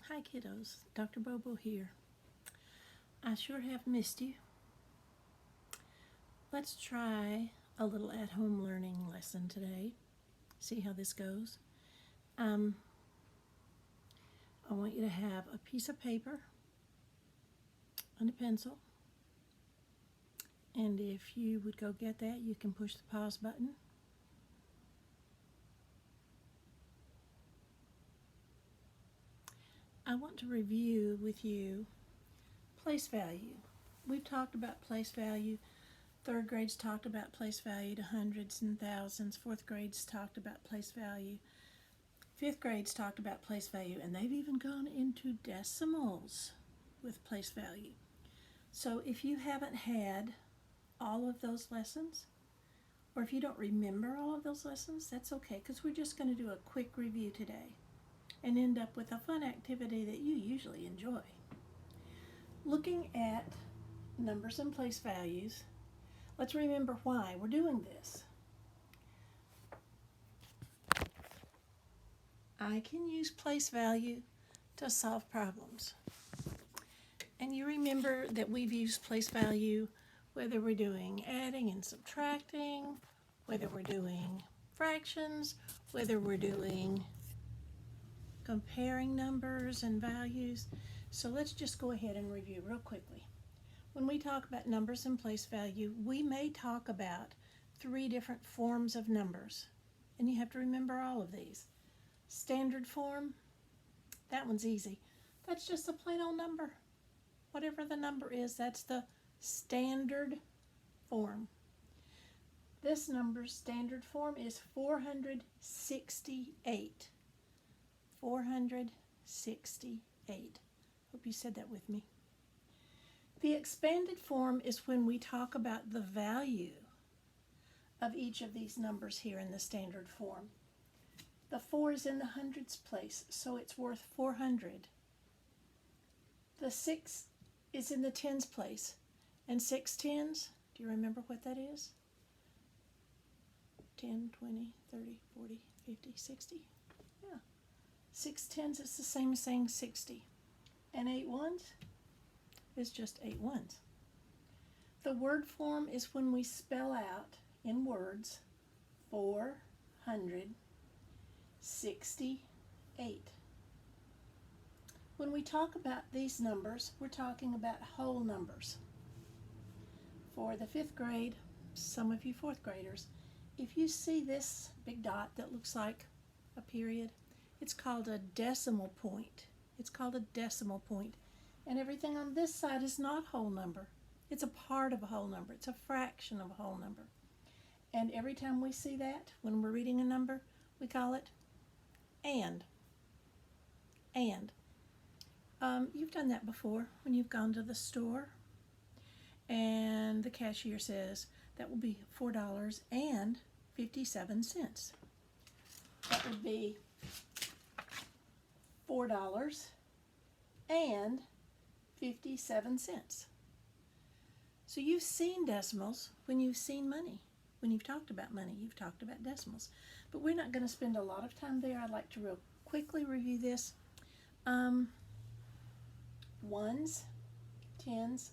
Hi kiddos, Dr. Bobo here. I sure have missed you. Let's try a little at-home learning lesson today. See how this goes. I want you to have a piece of paper and a pencil. And if you would go get that, you can push the pause button. I want to review with you place value. We've talked about place value. Third grade's talked about place value to hundreds and thousands. Fourth grade's talked about place value. Fifth grade's talked about place value, and they've even gone into decimals with place value. So if you haven't had all of those lessons, or if you don't remember all of those lessons, that's okay, because we're just going to do a quick review today and end up with a fun activity that you usually enjoy. Looking at numbers and place values, let's remember why we're doing this. I can use place value to solve problems. And you remember that we've used place value whether we're doing adding and subtracting, whether we're doing fractions, whether we're doing comparing numbers and values. So let's just go ahead and review real quickly. When we talk about numbers and place value, we may talk about 3 different forms of numbers. And you have to remember all of these. Standard form, that one's easy. That's just a plain old number. Whatever the number is, that's the standard form. This number's standard form is 468. 468. Hope you said that with me. The expanded form is when we talk about the value of each of these numbers here in the standard form. The 4 is in the hundreds place, so it's worth 400. The 6 is in the tens place, and 6 tens, do you remember what that is? 10, 20, 30, 40, 50, 60. Yeah. 6 tens is the same as saying 60. And 8 ones is just 8 ones. The word form is when we spell out in words 468. When we talk about these numbers, we're talking about whole numbers. For the 5th grade, some of you 4th graders, if you see this big dot that looks like a period, it's called a decimal point. It's called a decimal point. And everything on this side is not whole number. It's a part of a whole number. It's a fraction of a whole number. And every time we see that, when we're reading a number, we call it and. And. You've done that before when you've gone to the store and the cashier says that will be $4.57. That would be $4.57. So you've seen decimals when you've seen money. When you've talked about money, you've talked about decimals. But we're not going to spend a lot of time there. I'd like to real quickly review this. Ones, tens,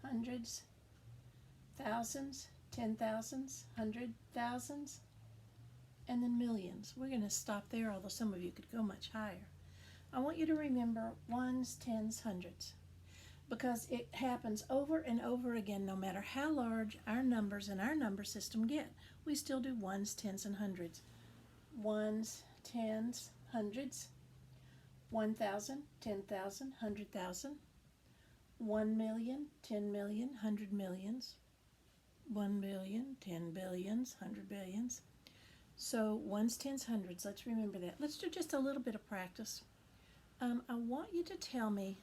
hundreds, thousands, 10,000s, 100,000s, and then millions. We're going to stop there, although some of you could go much higher. I want you to remember ones, tens, hundreds, because it happens over and over again. No matter how large our numbers in our number system get, we still do ones, tens, and hundreds. Ones, tens, hundreds, 1,000, 10,000, 100,000, 1 million, 10 million, 100 millions, 1 billion, 10 billions, 100 billions. So ones, tens, hundreds, let's remember that. Let's do just a little bit of practice. I want you to tell me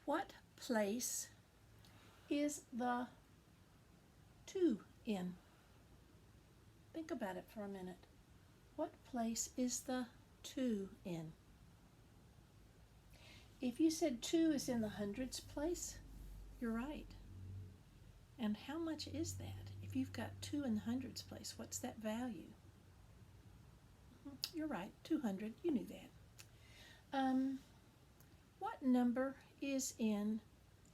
what place is the 2 in? Think about it for a minute. What place is the 2 in? If you said 2 is in the hundreds place, you're right. And how much is that? If you've got 2 in the hundreds place, what's that value? You're right, 200. You knew that. What number is in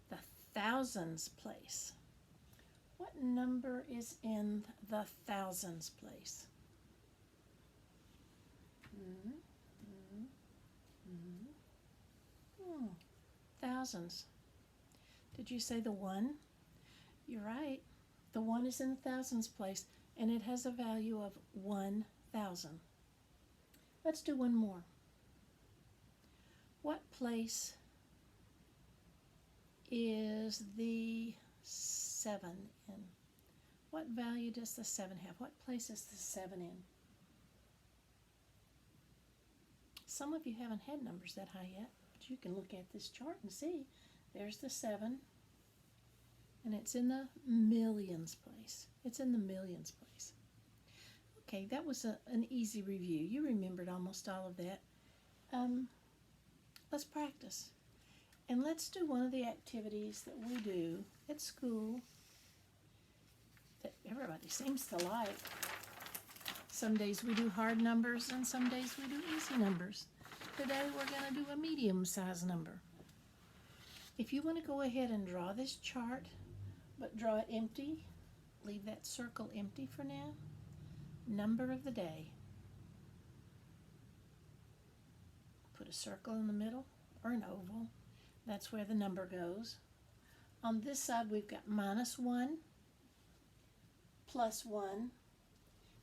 the thousands place? What number is in the thousands place? Thousands. Did you say the 1? You're right. The 1 is in the thousands place, and it has a value of 1,000. Let's do one more. What place is the 7 in? What value does the 7 have? What place is the 7 in? Some of you haven't had numbers that high yet, but you can look at this chart and see. There's the 7, and it's in the millions place. It's in the millions place. Okay, that was an easy review. You remembered almost all of that. Let's practice. And let's do one of the activities that we do at school that everybody seems to like. Some days we do hard numbers and some days we do easy numbers. Today we're going to do a medium-sized number. If you want to go ahead and draw this chart, but draw it empty, leave that circle empty for now. Number of the day. Put a circle in the middle or an oval. That's where the number goes. On this side we've got -1, +1.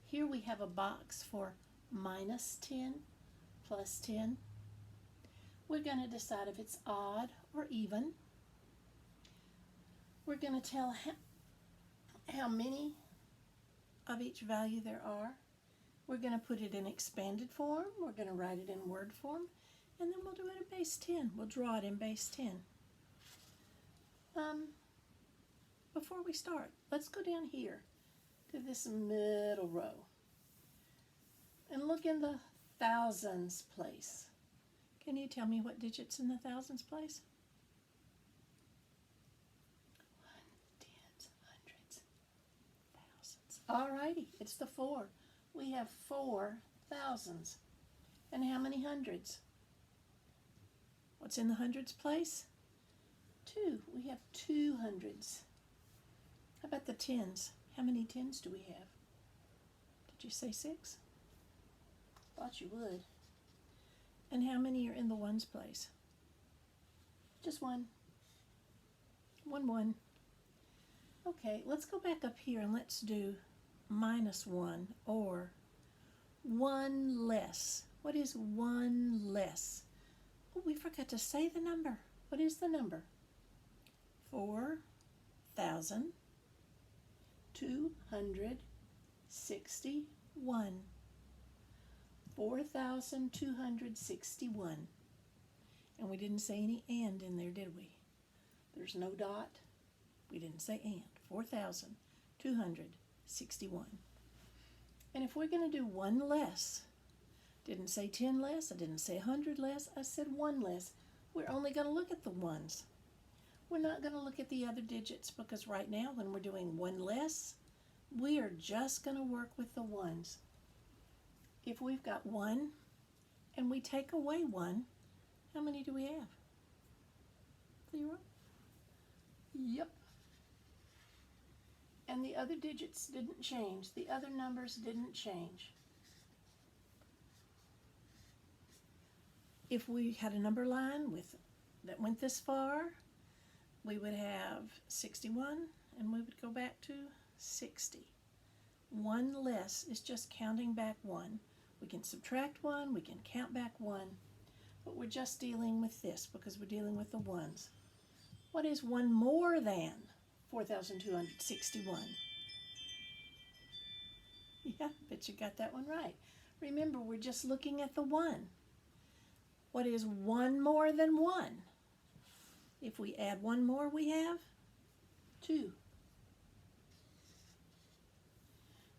Here we have a box for -10, +10. We're going to decide if it's odd or even. We're going to tell how many of each value there are. We're going to put it in expanded form. We're going to write it in word form. And then we'll do it in base 10. We'll draw it in base 10. Before we start, let's go down here to this middle row and look in the thousands place. Can you tell me what digits in the thousands place? Tens, hundreds, thousands. Alrighty, it's the 4. We have 4 thousands. And how many hundreds? What's in the hundreds place? 2. We have 2 hundreds. How about the tens? How many tens do we have? Did you say 6? Thought you would. And how many are in the ones place? Just 1. 1, 1. Okay, let's go back up here and let's do -1 or 1 less. What is 1 less? Oh, we forgot to say the number. What is the number? 4,261. 4,261. And we didn't say any and in there, did we? There's no dot. We didn't say and. 4,261. And if we're going to do 1 less, didn't say 10 less, I didn't say 100 less, I said 1 less. We're only going to look at the ones. We're not going to look at the other digits because right now when we're doing 1 less, we are just going to work with the ones. If we've got 1 and we take away 1, how many do we have? 0? Yep. And the other digits didn't change. The other numbers didn't change. If we had a number line that went this far, we would have 61 and we would go back to 60. 1 less is just counting back 1. We can subtract 1, we can count back 1, but we're just dealing with this because we're dealing with the ones. What is 1 more than 4,261? Yeah, bet you got that one right. Remember, we're just looking at the 1. What is 1 more than 1? If we add 1 more, we have 2.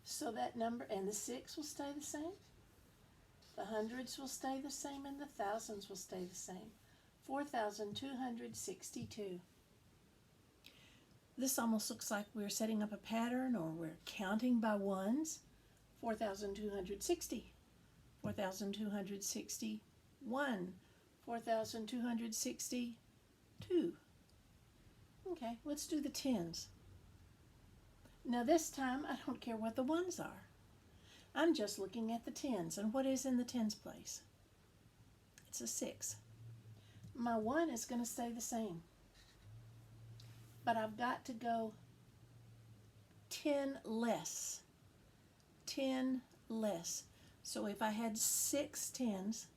So that number, and the 6 will stay the same. The hundreds will stay the same, and the thousands will stay the same. 4,262. This almost looks like we're setting up a pattern or we're counting by ones. 4,260. 4,261. 4,262. Okay, let's do the tens. Now this time, I don't care what the ones are. I'm just looking at the tens, and what is in the tens place? It's a 6. My 1 is going to stay the same, but I've got to go 10 less. 10 less. So if I had 6 tens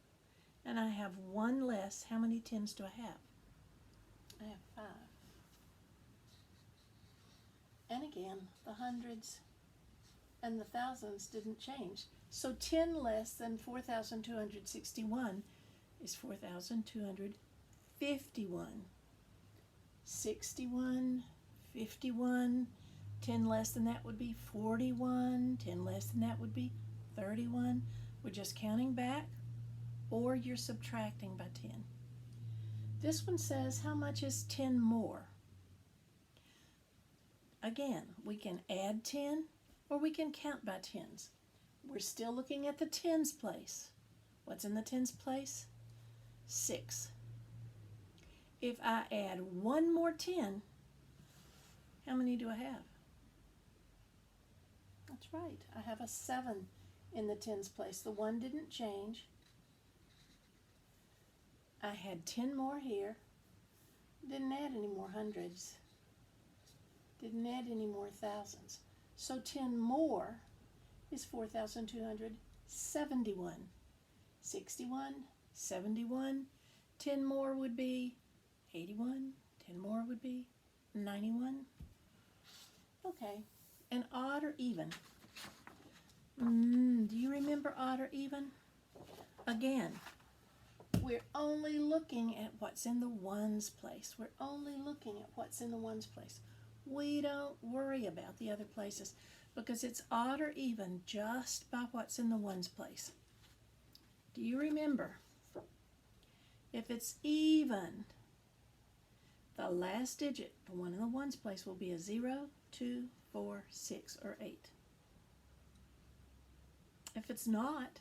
and I have 1 less, how many tens do I have? I have 5. And again, the hundreds and the thousands didn't change. So 10 less than 4,261 is 4,251. 61, 51, 10 less than that would be 41, 10 less than that would be 31. We're just counting back, or you're subtracting by 10. This one says, how much is 10 more? Again, we can add 10, or we can count by tens. We're still looking at the tens place. What's in the tens place? 6. If I add 1 more 10, how many do I have? That's right, I have a 7 in the tens place. The 1 didn't change. I had 10 more here. Didn't add any more hundreds. Didn't add any more thousands. So 10 more is 4,271. 61, 71. 10 more would be 81. 10 more would be 91. Okay, and odd or even? Do you remember odd or even? Again, we're only looking at what's in the ones place. We're only looking at what's in the ones place. We don't worry about the other places because it's odd or even just by what's in the ones place. Do you remember? If it's even, the last digit, the one in the ones place, will be a 0, 2, 4, 6, or 8. If it's not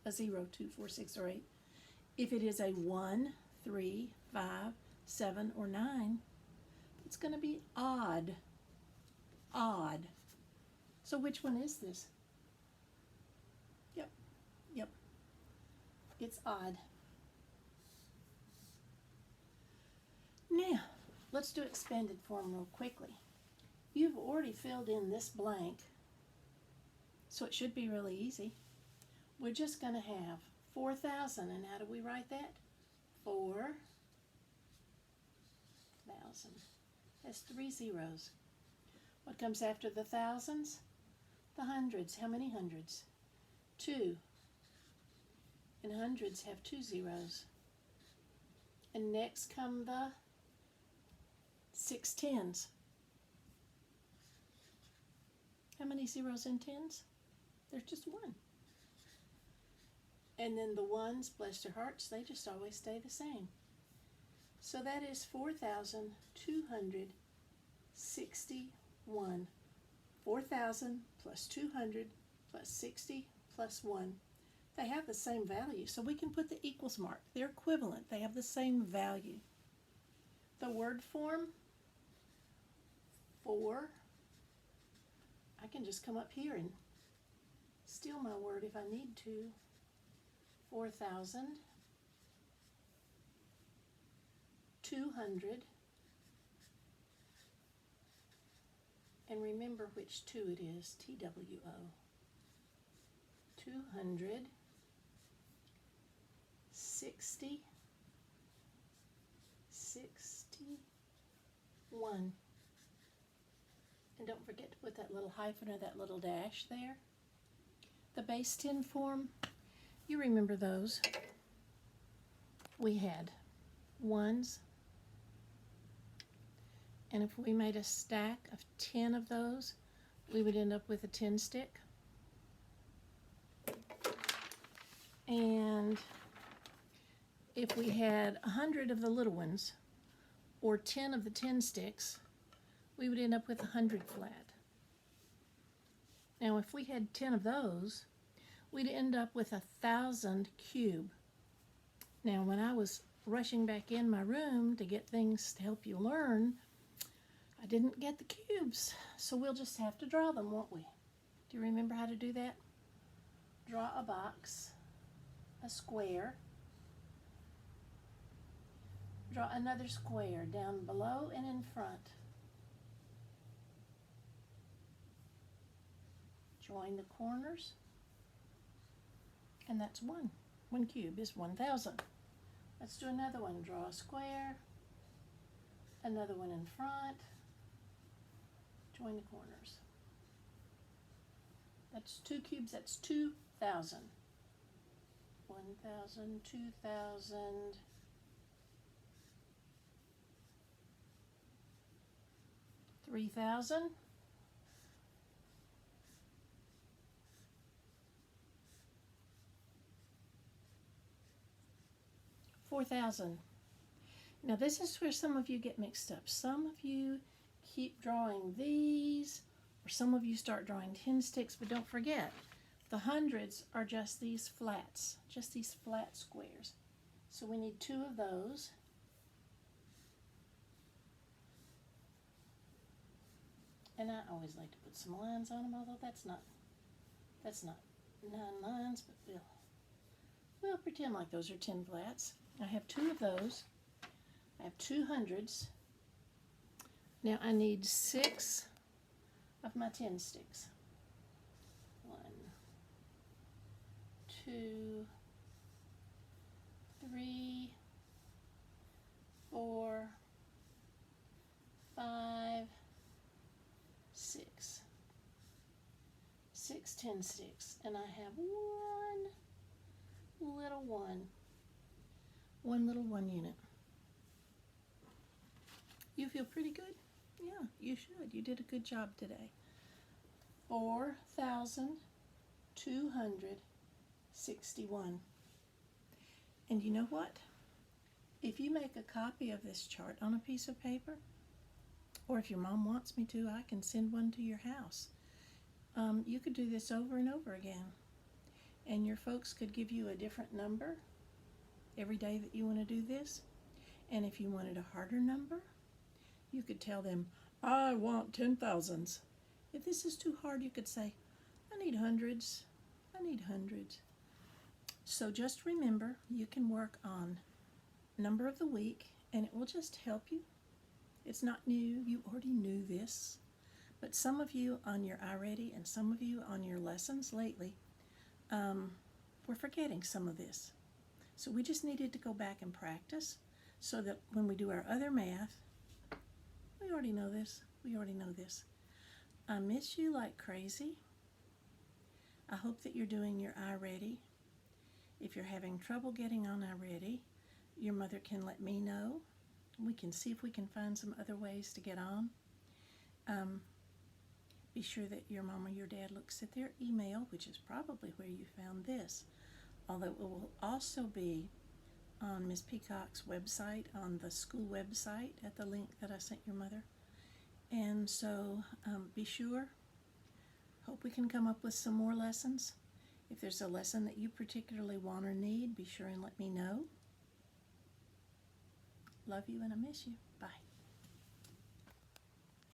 a 0, 2, 4, 6, or 8, if it is a 1, 3, 5, 7, or 9, it's going to be odd. Odd. So which one is this? Yep. It's odd. Now, let's do expanded form real quickly. You've already filled in this blank, so it should be really easy. We're just going to have 4,000, and how do we write that? 4,000. That's 3 zeros. What comes after the thousands? The hundreds. How many hundreds? 2. And hundreds have 2 zeros. And next come the 6 tens. How many zeros in tens? There's just 1. And then the ones, bless their hearts, they just always stay the same. So that is 4,261. 4,000 plus 200 plus 60 plus 1. They have the same value, so we can put the equals mark. They're equivalent. They have the same value. The word form, 4. I can just come up here and steal my word if I need to. 4,000. 200, and remember which 2 it is, TWO. 200, 60, 61. And don't forget to put that little hyphen or that little dash there. The base 10 form, you remember those. We had ones, and if we made a stack of 10 of those, we would end up with a 10 stick. And if we had 100 of the little ones, or 10 of the 10 sticks, we would end up with 100 flat. Now if we had 10 of those, we'd end up with 1,000 cube. Now, when I was rushing back in my room to get things to help you learn, I didn't get the cubes, so we'll just have to draw them, won't we? Do you remember how to do that? Draw a box, a square, draw another square down below and in front. Join the corners, and that's one. One cube is 1,000. Let's do another one. Draw a square, another one in front, join the corners. That's 2 cubes, that's 2,000. 1,000, 2,000, 3,000, 4,000. Now this is where some of you get mixed up. Some of you keep drawing these, or some of you start drawing 10 sticks, but don't forget, the hundreds are just these flats, just these flat squares. So we need 2 of those. And I always like to put some lines on them, although that's not 9 lines, but we'll pretend like those are 10 flats. I have 2 of those. I have 2 hundreds. Now I need 6 of my 10 sticks. 1, 2, 3, 4, 5, 6. 6 10 sticks. And I have one little 1 unit. You feel pretty good? Yeah, you should. You did a good job today. 4,261. And you know what? If you make a copy of this chart on a piece of paper, or if your mom wants me to, I can send one to your house. You could do this over and over again. And your folks could give you a different number every day that you want to do this. And if you wanted a harder number, you could tell them, I want 10,000s. If this is too hard, you could say, I need hundreds. I need hundreds. So just remember, you can work on number of the week, and it will just help you. It's not new. You already knew this. But some of you on your iReady and some of you on your lessons lately, we're forgetting some of this. So we just needed to go back and practice so that when we do our other math, we already know this. We already know this. I miss you like crazy. I hope that you're doing your iReady. If you're having trouble getting on iReady, your mother can let me know. We can see if we can find some other ways to get on. Be sure that your mom or your dad looks at their email, which is probably where you found this. Although it will also be on Ms. Peacock's website, on the school website, at the link that I sent your mother. And so be sure. Hope we can come up with some more lessons. If there's a lesson that you particularly want or need, be sure and let me know. Love you and I miss you.